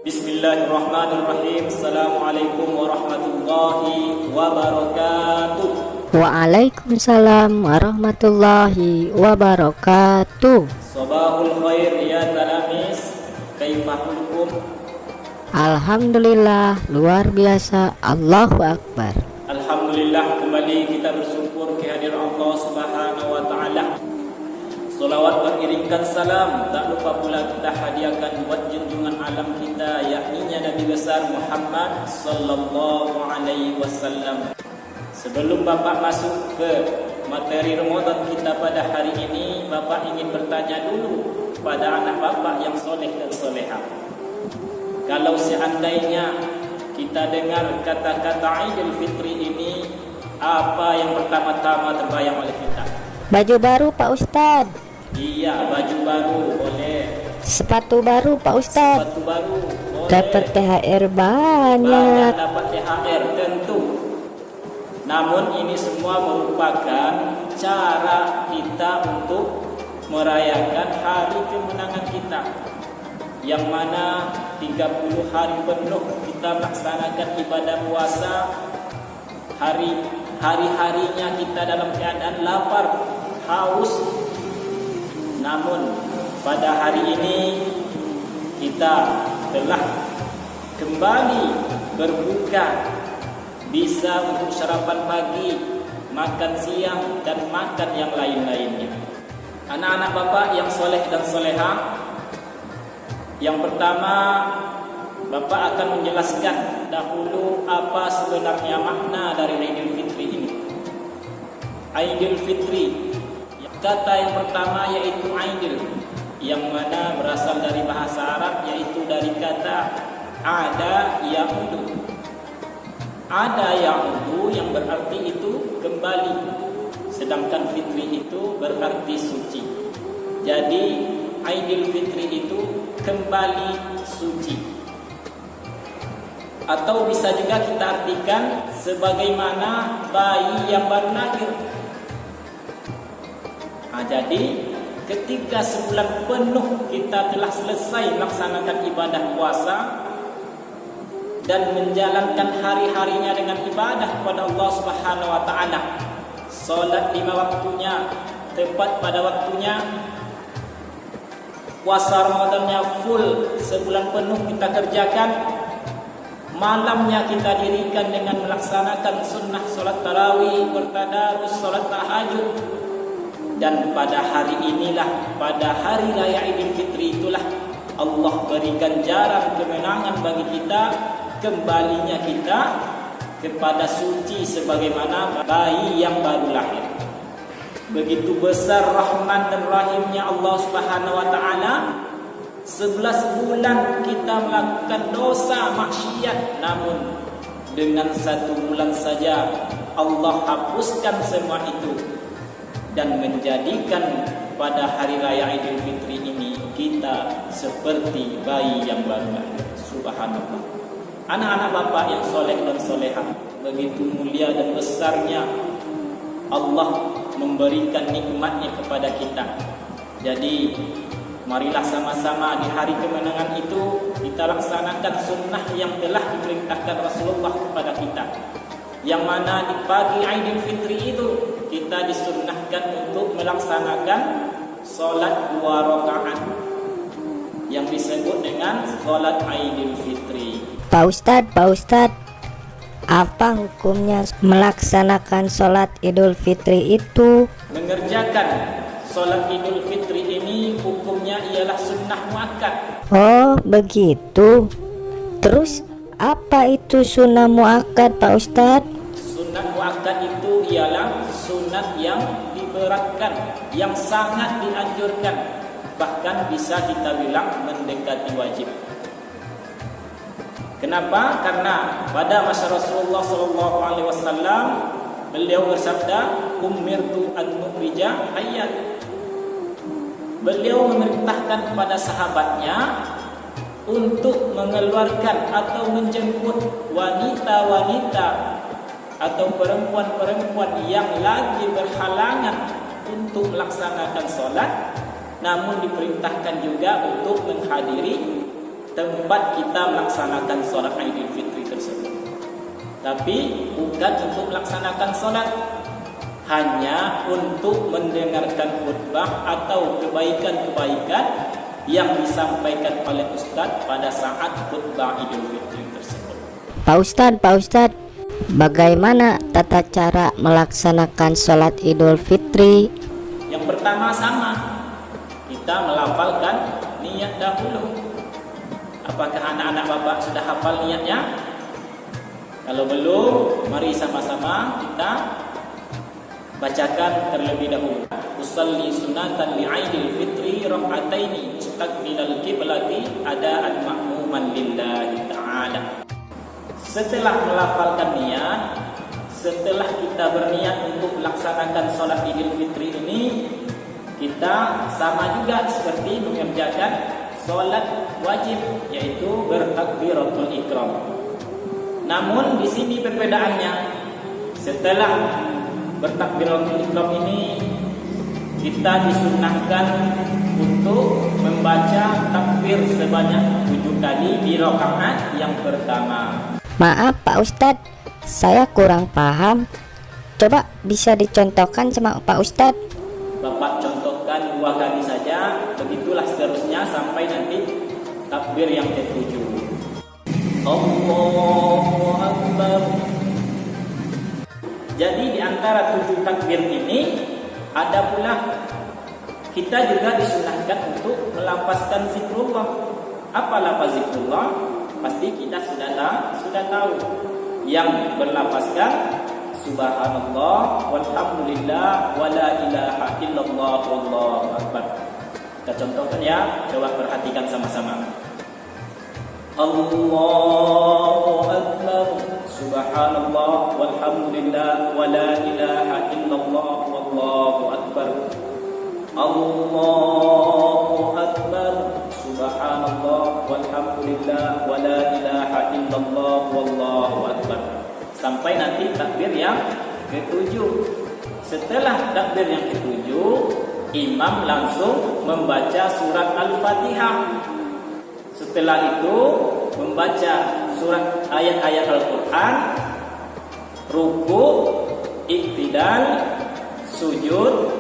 Bismillahirrahmanirrahim. Assalamualaikum warahmatullahi wabarakatuh. Waalaikumsalam warahmatullahi wabarakatuh. Sabahul khair ya talamis. Kaifahukum? Alhamdulillah, luar biasa. Allahu Akbar. Alhamdulillah, kembali kita bersyukur kehadiran Allah Subhanahu wa taala. Salawat beriringkan salam, tak lupa pula kita hadiahkan buat junjungan alam kita, yakni Nabi besar Muhammad sallallahu alaihi wasallam. Sebelum Bapak masuk ke materi Ramadan kita pada hari ini, Bapak ingin bertanya dulu pada anak Bapak yang soleh dan soleha. Kalau seandainya kita dengar kata-kata Idul Fitri ini, apa yang pertama-tama terbayang oleh kita? Baju baru Pak Ustadz. Iya, baju baru boleh. Sepatu baru Pak Ustadz. Sepatu baru boleh. Dapat THR banyak. Dapat THR tentu. Namun ini semua merupakan cara kita untuk merayakan hari kemenangan kita, yang mana 30 hari penuh kita melaksanakan ibadah puasa. Hari-harinya kita dalam keadaan lapar, haus. Namun pada hari ini kita telah kembali berbuka, bisa untuk sarapan pagi, makan siang, dan makan yang lain-lainnya. Anak-anak Bapak yang soleh dan soleha, yang pertama Bapak akan menjelaskan dahulu apa sebenarnya makna dari Idul Fitri ini. Idul Fitri, kata yang pertama yaitu Idul, yang mana berasal dari bahasa Arab, yaitu dari kata ada ya'udu. Ada ya'udu yang berarti itu kembali, sedangkan fitri itu berarti suci. Jadi Idul Fitri itu kembali suci. Atau bisa juga kita artikan sebagaimana bayi yang baru lahir. Jadi ketika sebulan penuh kita telah selesai melaksanakan ibadah puasa dan menjalankan hari-harinya dengan ibadah kepada Allah Subhanahu wa taala, salat 5 waktunya tepat pada waktunya, puasa Ramadannya full sebulan penuh kita kerjakan, malamnya kita dirikan dengan melaksanakan sunnah salat tarawih, bertadarus, salat tahajud. Dan pada hari inilah, pada hari raya Idul Fitri itulah Allah beri ganjaran kemenangan bagi kita, kembalinya kita kepada suci sebagaimana bayi yang baru lahir. Begitu besar rahmat dan rahimnya Allah Subhanahu wa taala. 11 bulan kita melakukan dosa maksiat, namun dengan 1 bulan saja Allah hapuskan semua itu dan menjadikan pada hari raya Idul Fitri ini kita seperti bayi yang baru lahir. Subhanallah. Anak-anak Bapak yang soleh dan soleha, begitu mulia dan besarnya Allah memberikan nikmatnya kepada kita. Jadi marilah sama-sama di hari kemenangan itu kita laksanakan sunnah yang telah diperintahkan Rasulullah kepada kita, yang mana di pagi Idul Fitri itu kita disunnahkan untuk melaksanakan solat 2 rakaat yang disebut dengan solat Idul Fitri. Pak Ustadz, apa hukumnya melaksanakan sholat Idul Fitri itu? Mengerjakan solat Idul Fitri ini hukumnya ialah sunnah muakkad. Oh begitu. Terus apa itu sunnah muakkad Pak Ustadz? Sunat muakkad itu ialah sunat yang diberatkan, yang sangat dianjurkan, bahkan bisa kita bilang mendekati wajib. Kenapa? Karena pada masa Rasulullah sallallahu alaihi wasallam beliau bersabda, "Umirtu an nukhrija hayyan." Beliau memerintahkan kepada sahabatnya untuk mengeluarkan atau menjemput wanita-wanita atau perempuan-perempuan yang lagi berhalangan untuk melaksanakan sholat, namun diperintahkan juga untuk menghadiri tempat kita melaksanakan sholat Idul Fitri tersebut. Tapi bukan untuk melaksanakan sholat, hanya untuk mendengarkan khutbah atau kebaikan-kebaikan yang disampaikan oleh Ustadz pada saat khutbah Idul Fitri tersebut. Pak Ustadz, bagaimana tata cara melaksanakan sholat Idul Fitri? Yang pertama sama, kita melafalkan niat dahulu. Apakah anak-anak Bapak sudah hafal niatnya? Kalau belum, mari sama-sama kita bacakan terlebih dahulu. Usalli sunatan li'aidil fitri rak'ataini mustaqbilal qiblati adaan ma'muman lillahi ta'ala. Setelah melafalkan niat, setelah kita berniat untuk melaksanakan sholat Idul Fitri ini, kita sama juga seperti mengerjakan sholat wajib, yaitu bertakbiratul ikram. Namun di sini perbedaannya, setelah bertakbiratul ikram ini kita disunnahkan untuk membaca takbir sebanyak 7 kali di rakaat yang pertama. Maaf Pak Ustadz, saya kurang paham. Coba bisa dicontohkan sama Pak Ustadz. Bapak contohkan 2 kali saja, begitulah seterusnya sampai nanti takbir yang ke-7. Allahu Akbar. Jadi di antara 7 takbir ini ada pula kita juga disunahkan untuk melafazkan zikrullah. Apa lafaz zikrullah? Pasti kita sudah tahu. Yang berlafazkan subhanallah walhamdulillah wala ilaha illallah wallahu akbar. Kita contohkan ya, coba perhatikan sama-sama. Allahu akbar, subhanallah walhamdulillah wala ilaha illallah wallahu akbar. Allahu akbar, subhanallah walhamdulillah wala ilaha illallah wallahu akbar. Sampai nanti takbir yang ke-7. Setelah takbir yang ke-7, imam langsung membaca surat Al-Fatihah. Setelah itu membaca surat ayat-ayat Al-Quran, ruku, iktidal, sujud,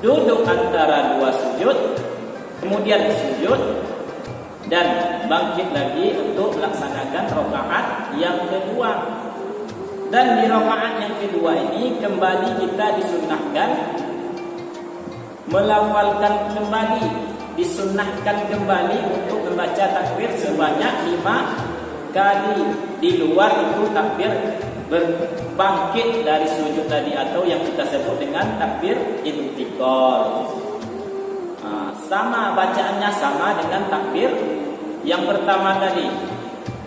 duduk antara 2 sujud, kemudian sujud, dan bangkit lagi untuk melaksanakan rakaat yang kedua. Dan di rakaat yang kedua ini kembali kita disunnahkan melafalkan kembali, disunnahkan kembali untuk membaca takbir sebanyak 5 kali. Di luar itu takbir berbangkit dari sujud tadi atau yang kita sebut dengan takbir intiqal. Sama bacaannya sama dengan takbir yang pertama tadi.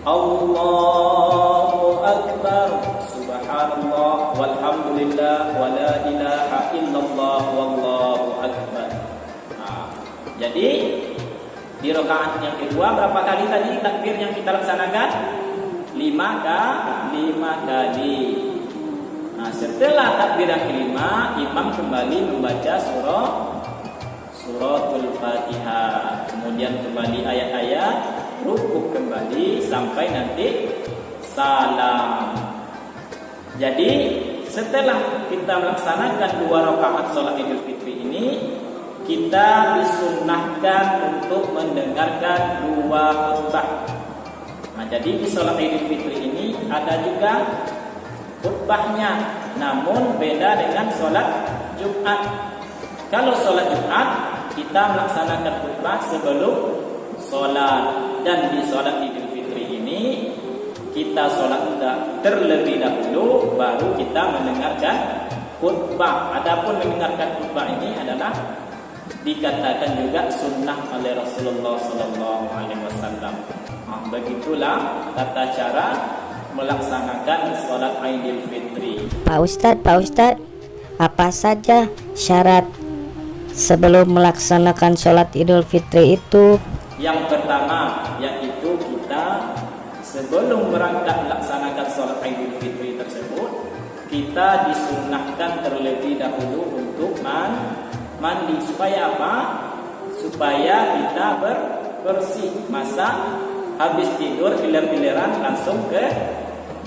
Allahu akbar, subhanallah walhamdulillah wala ilaha illallah wallahu akbar. Jadi di rakaat yang kedua berapa kali tadi takbir yang kita laksanakan? 5 kali. Setelah takbir yang kelima, imam kembali membaca suratul Fatihah, kemudian kembali ayat-ayat, rukuk kembali sampai nanti salam. Jadi setelah kita melaksanakan 2 rakaat sholat Idul Fitri ini, kita disunnahkan untuk mendengarkan 2 khutbah. Jadi di sholat Idul Fitri ini ada juga khutbahnya, namun beda dengan sholat Jumat. Kalau sholat Jumat kita melaksanakan khutbah sebelum sholat, dan di sholat Idul Fitri ini kita sholat terlebih dahulu baru kita mendengarkan khutbah. Adapun mendengarkan khutbah ini adalah dikatakan juga sunnah oleh Rasulullah SAW. Begitulah tata cara melaksanakan sholat Idul Fitri. Pak Ustadz, apa saja syarat sebelum melaksanakan sholat Idul Fitri itu? Yang pertama yaitu kita sebelum berangkat melaksanakan sholat Idul Fitri tersebut, kita disunnahkan terlebih dahulu untuk mandi. Supaya apa? Supaya kita bersih. Masa habis tidur gilir-giliran langsung ke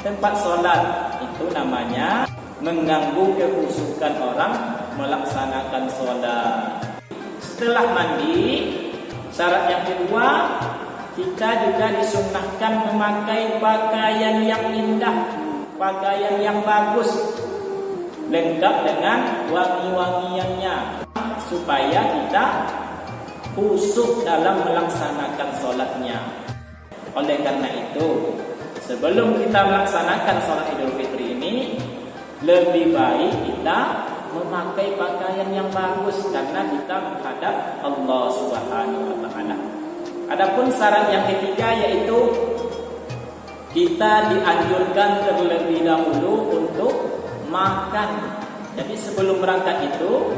tempat sholat. Itu namanya mengganggu kekhusyukan orang melaksanakan sholat. Setelah mandi, syarat yang kedua, kita juga disunnahkan memakai pakaian yang indah, pakaian yang bagus, lengkap dengan wangi-wangiannya, supaya kita khusyuk dalam melaksanakan sholatnya. Oleh karena itu, sebelum kita melaksanakan sholat Idul Fitri ini, lebih baik kita memakai pakaian yang bagus karena kita menghadap Allah Subhanahu wa taala. Adapun syarat yang ketiga yaitu kita dianjurkan terlebih dahulu untuk makan. Jadi sebelum berangkat itu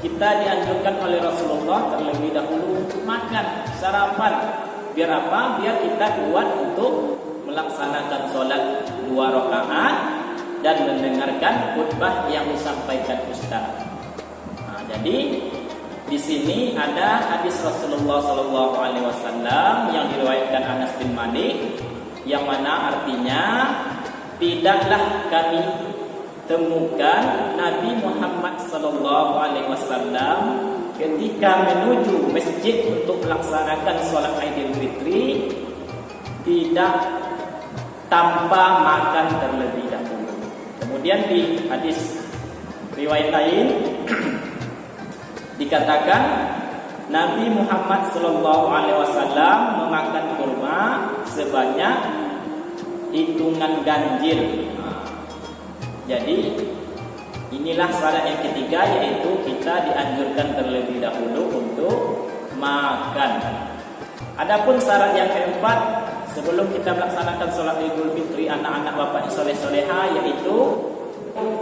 kita dianjurkan oleh Rasulullah terlebih dahulu untuk makan, sarapan. Biar apa? Biar kita kuat untuk melaksanakan sholat 2 rakaat dan mendengarkan khutbah yang disampaikan Ustaz. Nah, jadi di sini ada hadis Rasulullah SAW yang diriwayatkan Anas bin Malik, yang mana artinya tidaklah kami temukan Nabi Muhammad SAW ketika menuju masjid untuk melaksanakan sholat Idul Fitri tidak tanpa makan terlebih dahulu. Kemudian di hadis riwayat lain dikatakan Nabi Muhammad SAW memakan kurma sebanyak hitungan ganjil. Jadi inilah syarat yang ketiga, yaitu kita dianjurkan terlebih dahulu untuk makan. Adapun syarat yang keempat, sebelum kita melaksanakan sholat Idul Fitri anak-anak bapak soleh-soleha, yaitu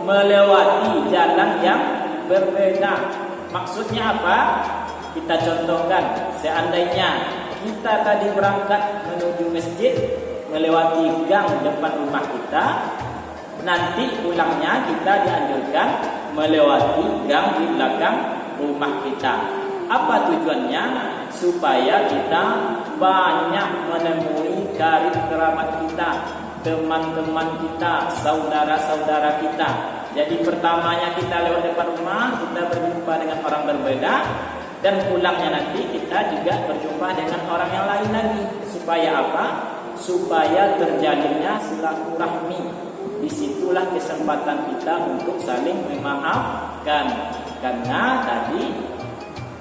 melewati jalan yang berbeda. Maksudnya apa? Kita contohkan, seandainya kita tadi berangkat menuju masjid melewati gang depan rumah kita, nanti pulangnya kita dianjurkan melewati gang di belakang rumah kita. Apa tujuannya? Supaya kita banyak menemui karib kerabat kita, teman-teman kita, saudara-saudara kita. Jadi pertamanya kita lewat depan rumah, kita berjumpa dengan orang berbeda, dan pulangnya nanti kita juga berjumpa dengan orang yang lain lagi. Supaya apa? Supaya terjalinnya silaturahmi. Disitulah kesempatan kita untuk saling memaafkan. Karena tadi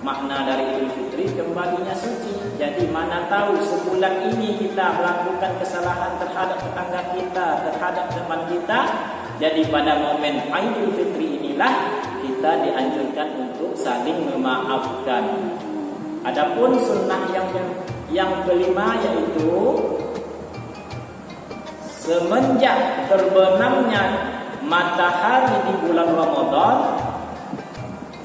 makna dari Idul Fitri kembalinya suci. Jadi mana tahu sebulan ini kita melakukan kesalahan terhadap tetangga kita, terhadap teman kita. Jadi pada momen Idul Fitri inilah kita dianjurkan untuk saling memaafkan. Adapun sunnah yang kelima yaitu semenjak terbenamnya matahari di bulan Ramadan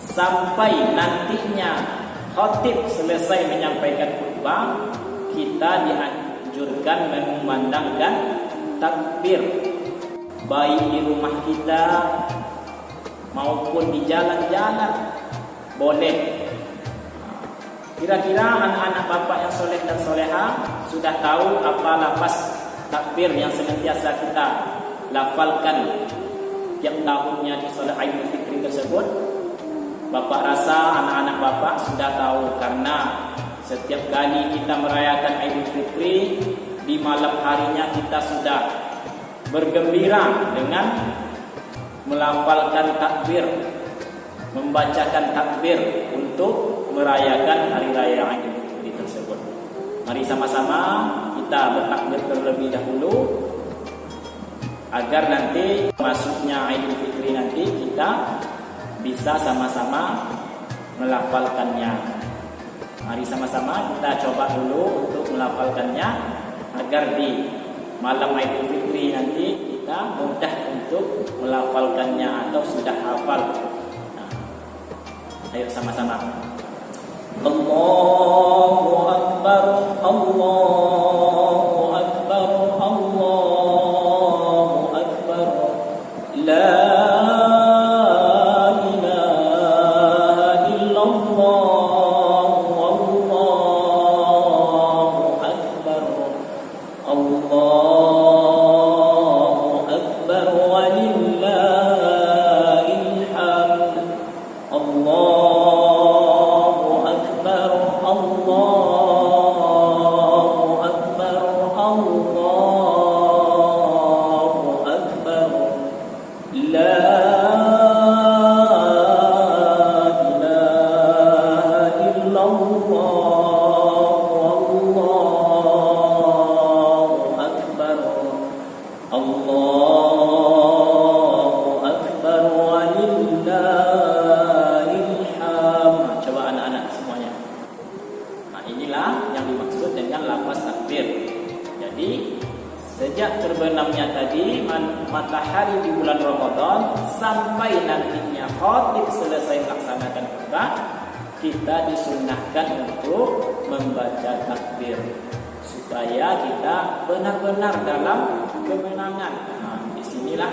sampai nantinya khatib selesai menyampaikan khutbah, kita dianjurkan mengumandangkan takbir, baik di rumah kita maupun di jalan-jalan boleh. Kira-kira anak-anak bapak yang soleh dan soleha sudah tahu apa lafaz takbir yang senantiasa kita lafalkan tiap tahunnya di sholat Idul Fitri tersebut? Bapak rasa anak-anak bapak sudah tahu, karena setiap kali kita merayakan Idul Fitri, di malam harinya kita sudah bergembira dengan melafalkan takbir, membacakan takbir untuk merayakan hari raya Idul Fitri tersebut. Mari sama-sama kita bertakbir terlebih dahulu agar nanti masuknya Idul Fitri nanti kita bisa sama-sama melafalkannya. Mari sama-sama kita coba dulu untuk melafalkannya agar di malam Idul Fitri nanti kita mudah untuk melafalkannya atau sudah hafal. Nah, ayo sama-sama. Allahu Akbar, Allahu Akbar, Allahu Akbar. La ilaha illallah, Allahu Akbar. Allahu Akbar walillahil hamd. Allahu Akbar, Allahu Akbar, Allahu Akbar. La Allahu Akbar walillahil hamd. Coba anak-anak semuanya. Nah, inilah yang dimaksud dengan lafaz takbir. Jadi sejak terbenamnya tadi matahari di bulan Ramadan sampai nantinya khatib selesai melaksanakan khutbah, kita disunnahkan untuk membaca takbir supaya kita benar-benar dalam kemenangan. Nah, disinilah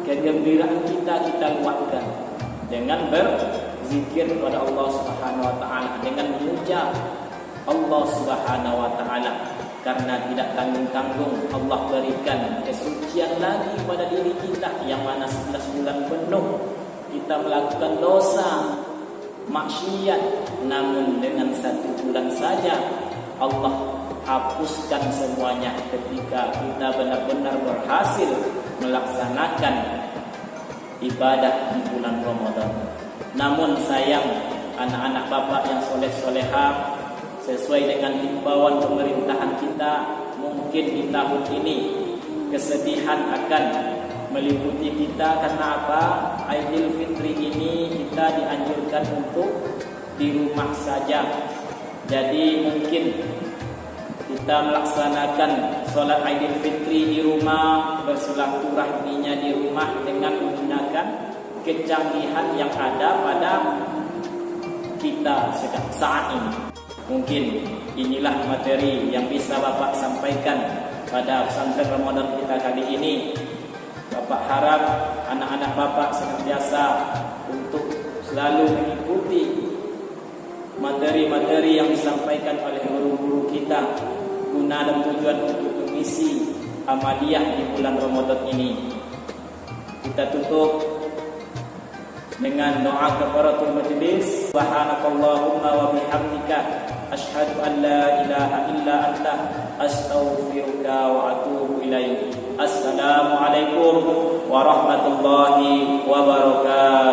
kegembiraan kita luahkan dengan berzikir kepada Allah Subhanahu Wa Taala, dengan memuja Allah Subhanahu Wa Taala, karena tidak tanggung-tanggung Allah berikan kesucian lagi pada diri kita, yang mana 11 bulan penuh kita melakukan dosa maksiat, namun dengan 1 bulan saja Allah hapuskan semuanya ketika kita benar-benar berhasil melaksanakan ibadah di bulan Ramadan. Namun sayang, anak-anak bapak yang soleh-solehah, sesuai dengan himbauan pemerintahan kita, mungkin di tahun ini kesedihan akan meliputi kita. Karena apa? Aidil Fitri ini kita dianjurkan untuk di rumah saja. Jadi mungkin kita melaksanakan sholat Aidil Fitri di rumah, bersilaturahminya di rumah dengan menggunakan kecanggihan yang ada pada kita saat ini. Mungkin inilah materi yang bisa Bapak sampaikan pada pesantren Ramadan kita kali ini. Bapak harap anak-anak Bapak senantiasa untuk selalu mengikuti materi-materi yang disampaikan oleh guru-guru kita, guna dan tujuan untuk mengisi amaliyah di bulan Ramadan ini. Kita tutup dengan doa kafaratul majlis. Subhanakallahumma wa bihamdika asyhadu an la ilaha illa anta astaghfiruka wa atubu ilaik. Assalamualaikum warahmatullahi wabarakatuh.